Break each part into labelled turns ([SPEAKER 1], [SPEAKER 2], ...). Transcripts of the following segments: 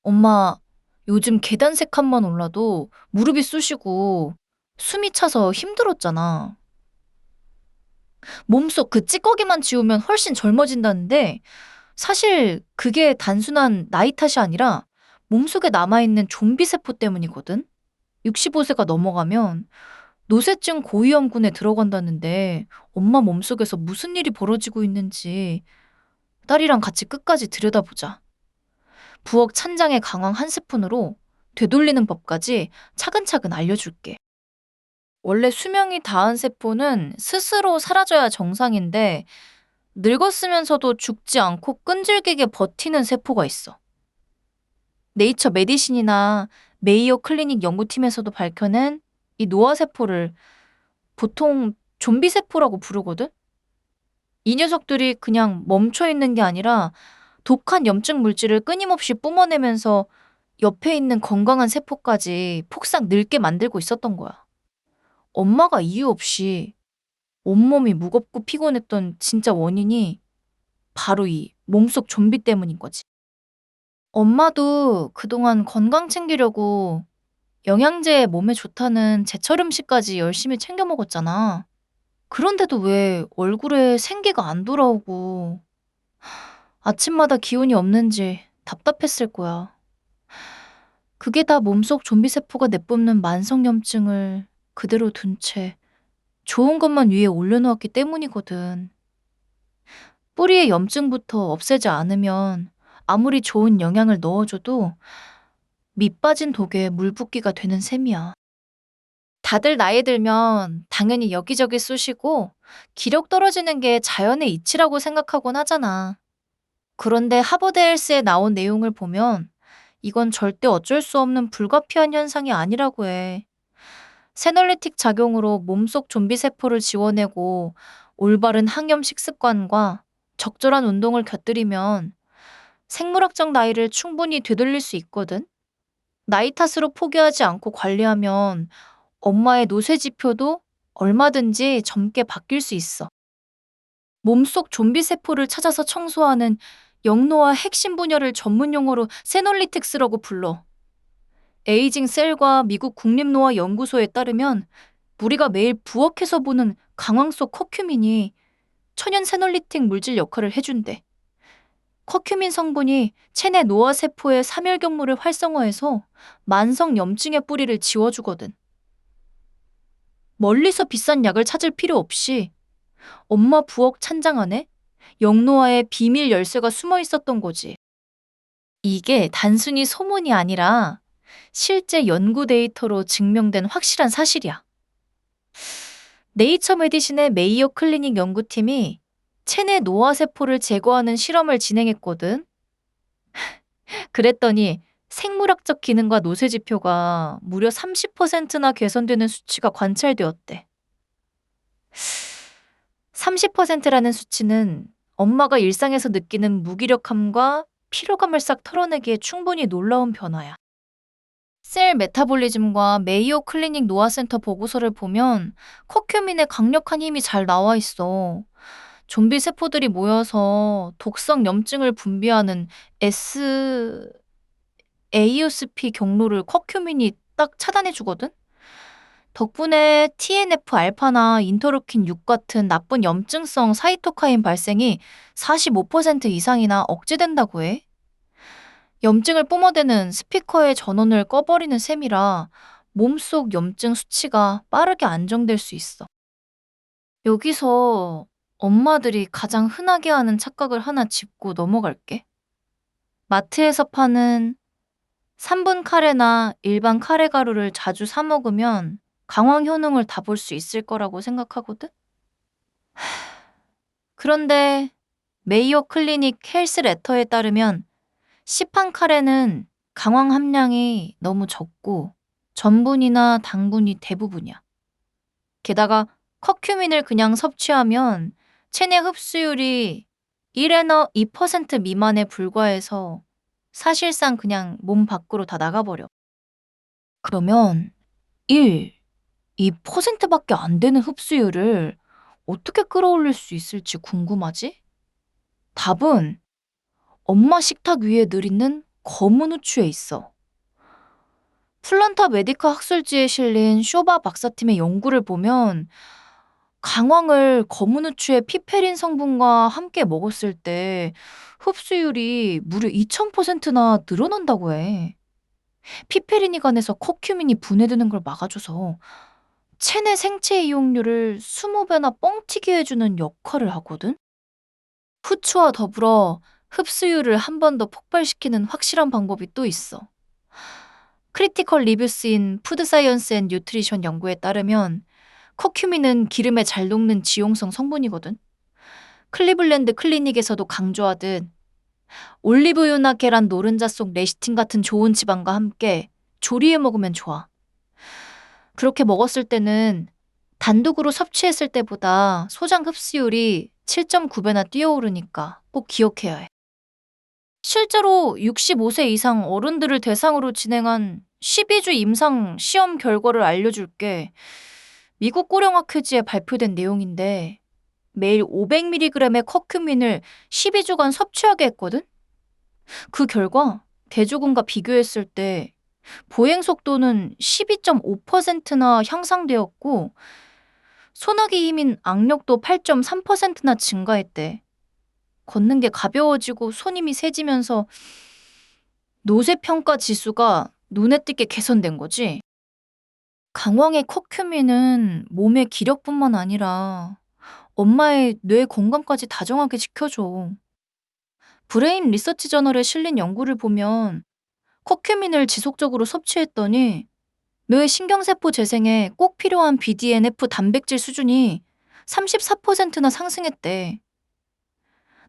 [SPEAKER 1] 엄마, 요즘 계단색 칸만 올라도 무릎이 쑤시고 숨이 차서 힘들었잖아. 몸속 그 찌꺼기만 지우면 훨씬 젊어진다는데 사실 그게 단순한 나이 탓이 아니라 몸속에 남아있는 좀비 세포 때문이거든? 65세가 넘어가면 노쇠증 고위험군에 들어간다는데 엄마 몸속에서 무슨 일이 벌어지고 있는지 딸이랑 같이 끝까지 들여다보자. 부엌 찬장의 강황 한 스푼으로 되돌리는 법까지 차근차근 알려줄게. 원래 수명이 닿은 세포는 스스로 사라져야 정상인데 늙었으면서도 죽지 않고 끈질기게 버티는 세포가 있어. 네이처 메디신이나 메이오 클리닉 연구팀에서도 밝혀낸 이 노화 세포를 보통 좀비 세포라고 부르거든? 이 녀석들이 그냥 멈춰 있는 게 아니라 독한 염증 물질을 끊임없이 뿜어내면서 옆에 있는 건강한 세포까지 폭삭 늙게 만들고 있었던 거야. 엄마가 이유 없이 온몸이 무겁고 피곤했던 진짜 원인이 바로 이 몸속 좀비 때문인 거지. 엄마도 그동안 건강 챙기려고 영양제 몸에 좋다는 제철 음식까지 열심히 챙겨 먹었잖아. 그런데도 왜 얼굴에 생기가 안 돌아오고 아침마다 기운이 없는지 답답했을 거야. 그게 다 몸속 좀비 세포가 내뿜는 만성염증을 그대로 둔 채 좋은 것만 위에 올려놓았기 때문이거든. 뿌리의 염증부터 없애지 않으면 아무리 좋은 영양을 넣어줘도 밑 빠진 독에 물 붓기가 되는 셈이야. 다들 나이 들면 당연히 여기저기 쑤시고 기력 떨어지는 게 자연의 이치라고 생각하곤 하잖아. 그런데 하버드 헬스에 나온 내용을 보면 이건 절대 어쩔 수 없는 불가피한 현상이 아니라고 해. 세널리틱 작용으로 몸속 좀비 세포를 지워내고 올바른 항염 식습관과 적절한 운동을 곁들이면 생물학적 나이를 충분히 되돌릴 수 있거든. 나이 탓으로 포기하지 않고 관리하면 엄마의 노쇠 지표도 얼마든지 젊게 바뀔 수 있어. 몸속 좀비 세포를 찾아서 청소하는 영노화 핵심 분야를 전문 용어로 세널리틱스라고 불러. 에이징 셀과 미국 국립노화 연구소에 따르면 우리가 매일 부엌에서 보는 강황 속 커큐민이 천연 세널리틱 물질 역할을 해준대. 커큐민 성분이 체내 노화 세포의 사멸경로를 활성화해서 만성 염증의 뿌리를 지워주거든. 멀리서 비싼 약을 찾을 필요 없이 엄마 부엌 찬장 안에 영노화의 비밀 열쇠가 숨어 있었던 거지. 이게 단순히 소문이 아니라 실제 연구 데이터로 증명된 확실한 사실이야. 네이처 메디신의 메이오 클리닉 연구팀이 체내 노화 세포를 제거하는 실험을 진행했거든. 그랬더니 생물학적 기능과 노쇠 지표가 무려 30%나 개선되는 수치가 관찰되었대. 30%라는 수치는 엄마가 일상에서 느끼는 무기력함과 피로감을 싹 털어내기에 충분히 놀라운 변화야. 셀 메타볼리즘과 메이오 클리닉 노화센터 보고서를 보면 커큐민의 강력한 힘이 잘 나와 있어. 좀비 세포들이 모여서 독성 염증을 분비하는 AUSP 경로를 커큐민이 딱 차단해주거든? 덕분에 TNF-알파나 인터루킨 6 같은 나쁜 염증성 사이토카인 발생이 45% 이상이나 억제된다고 해. 염증을 뿜어대는 스피커의 전원을 꺼버리는 셈이라 몸속 염증 수치가 빠르게 안정될 수 있어. 여기서 엄마들이 가장 흔하게 하는 착각을 하나 짚고 넘어갈게. 마트에서 파는 3분 카레나 일반 카레 가루를 자주 사 먹으면 강황 효능을 다 볼 수 있을 거라고 생각하거든? 그런데 메이오 클리닉 헬스 레터에 따르면 시판 카레는 강황 함량이 너무 적고 전분이나 당분이 대부분이야. 게다가 커큐민을 그냥 섭취하면 체내 흡수율이 1에너 2% 미만에 불과해서 사실상 그냥 몸 밖으로 다 나가버려. 그러면 1, 2%밖에 안 되는 흡수율을 어떻게 끌어올릴 수 있을지 궁금하지? 답은 엄마 식탁 위에 늘 있는 검은 후추에 있어. 플란타 메디카 학술지에 실린 쇼바 박사팀의 연구를 보면 강황을 검은 후추의 피페린 성분과 함께 먹었을 때 흡수율이 무려 2000%나 늘어난다고 해. 피페린이 간에서 커큐민이 분해되는 걸 막아줘서 체내 생체 이용률을 20배나 뻥튀기 해주는 역할을 하거든? 후추와 더불어 흡수율을 한 번 더 폭발시키는 확실한 방법이 또 있어. 크리티컬 리뷰스인 푸드 사이언스 앤 뉴트리션 연구에 따르면 커큐민은 기름에 잘 녹는 지용성 성분이거든. 클리블랜드 클리닉에서도 강조하듯 올리브유나 계란 노른자 속 레시틴 같은 좋은 지방과 함께 조리해 먹으면 좋아. 그렇게 먹었을 때는 단독으로 섭취했을 때보다 소장 흡수율이 7.9배나 뛰어오르니까 꼭 기억해야 해. 실제로 65세 이상 어른들을 대상으로 진행한 12주 임상 시험 결과를 알려줄게. 미국 고령학회지에 발표된 내용인데 매일 500mg의 커큐민을 12주간 섭취하게 했거든? 그 결과 대조군과 비교했을 때 보행 속도는 12.5%나 향상되었고 소나기 힘인 악력도 8.3%나 증가했대. 걷는 게 가벼워지고 손힘이 세지면서 노쇠평가 지수가 눈에 띄게 개선된 거지. 강황의 커큐민은 몸의 기력뿐만 아니라 엄마의 뇌 건강까지 다정하게 지켜줘. 브레인 리서치 저널에 실린 연구를 보면 커큐민을 지속적으로 섭취했더니 뇌 신경세포 재생에 꼭 필요한 BDNF 단백질 수준이 34%나 상승했대.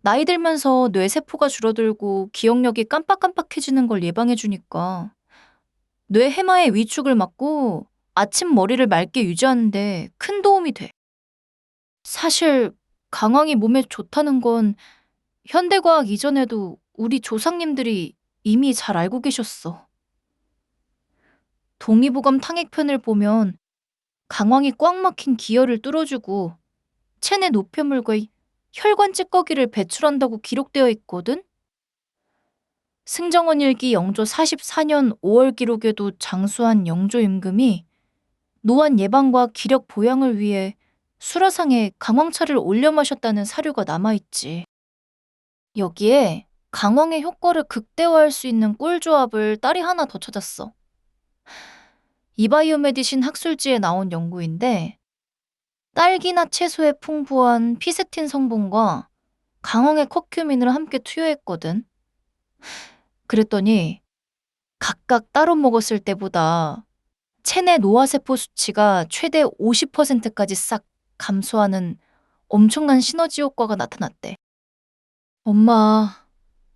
[SPEAKER 1] 나이 들면서 뇌세포가 줄어들고 기억력이 깜빡깜빡해지는 걸 예방해주니까 뇌 해마의 위축을 막고 아침 머리를 맑게 유지하는데 큰 도움이 돼. 사실 강황이 몸에 좋다는 건 현대과학 이전에도 우리 조상님들이 이미 잘 알고 계셨어. 동의보감 탕액편을 보면 강황이 꽉 막힌 기혈을 뚫어주고 체내 노폐물과 혈관 찌꺼기를 배출한다고 기록되어 있거든? 승정원 일기 영조 44년 5월 기록에도 장수한 영조 임금이 노안 예방과 기력 보양을 위해 수라상에 강황차를 올려 마셨다는 사료가 남아있지. 여기에 강황의 효과를 극대화할 수 있는 꿀조합을 딸이 하나 더 찾았어. 이바이오메디신 학술지에 나온 연구인데 딸기나 채소에 풍부한 피세틴 성분과 강황의 커큐민을 함께 투여했거든. 그랬더니 각각 따로 먹었을 때보다 체내 노화세포 수치가 최대 50%까지 싹 감소하는 엄청난 시너지 효과가 나타났대. 엄마,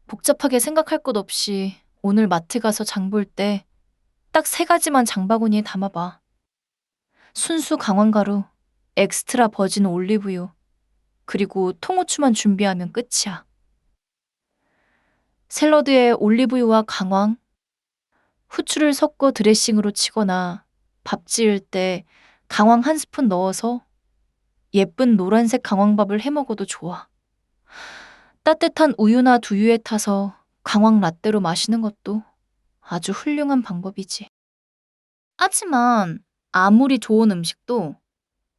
[SPEAKER 1] 복잡하게 생각할 것 없이 오늘 마트 가서 장볼 때 딱 3가지만 장바구니에 담아봐. 순수 강황가루, 엑스트라 버진 올리브유, 그리고 통후추만 준비하면 끝이야. 샐러드에 올리브유와 강황, 후추를 섞어 드레싱으로 치거나 밥 지을 때 강황 1스푼 넣어서 예쁜 노란색 강황밥을 해 먹어도 좋아. 따뜻한 우유나 두유에 타서 강황 라떼로 마시는 것도 아주 훌륭한 방법이지. 하지만 아무리 좋은 음식도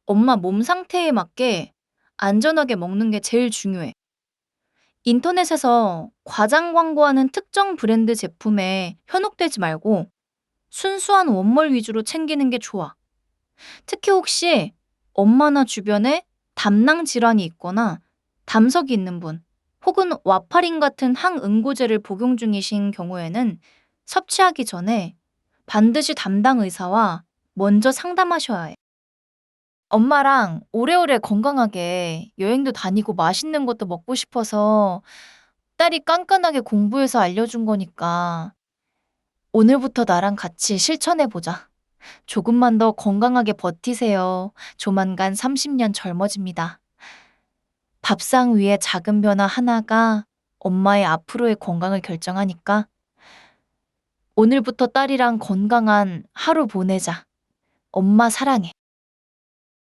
[SPEAKER 1] 엄마 몸 상태에 맞게 안전하게 먹는 게 제일 중요해. 인터넷에서 과장 광고하는 특정 브랜드 제품에 현혹되지 말고 순수한 원물 위주로 챙기는 게 좋아. 특히 혹시 엄마나 주변에 담낭 질환이 있거나 담석이 있는 분, 혹은 와파린 같은 항응고제를 복용 중이신 경우에는 섭취하기 전에 반드시 담당 의사와 먼저 상담하셔야 해. 엄마랑 오래오래 건강하게 여행도 다니고 맛있는 것도 먹고 싶어서 딸이 깐깐하게 공부해서 알려준 거니까 오늘부터 나랑 같이 실천해보자. 조금만 더 건강하게 버티세요. 조만간 30년 젊어집니다. 밥상 위에 작은 변화 하나가 엄마의 앞으로의 건강을 결정하니까 오늘부터 딸이랑 건강한 하루 보내자. 엄마 사랑해.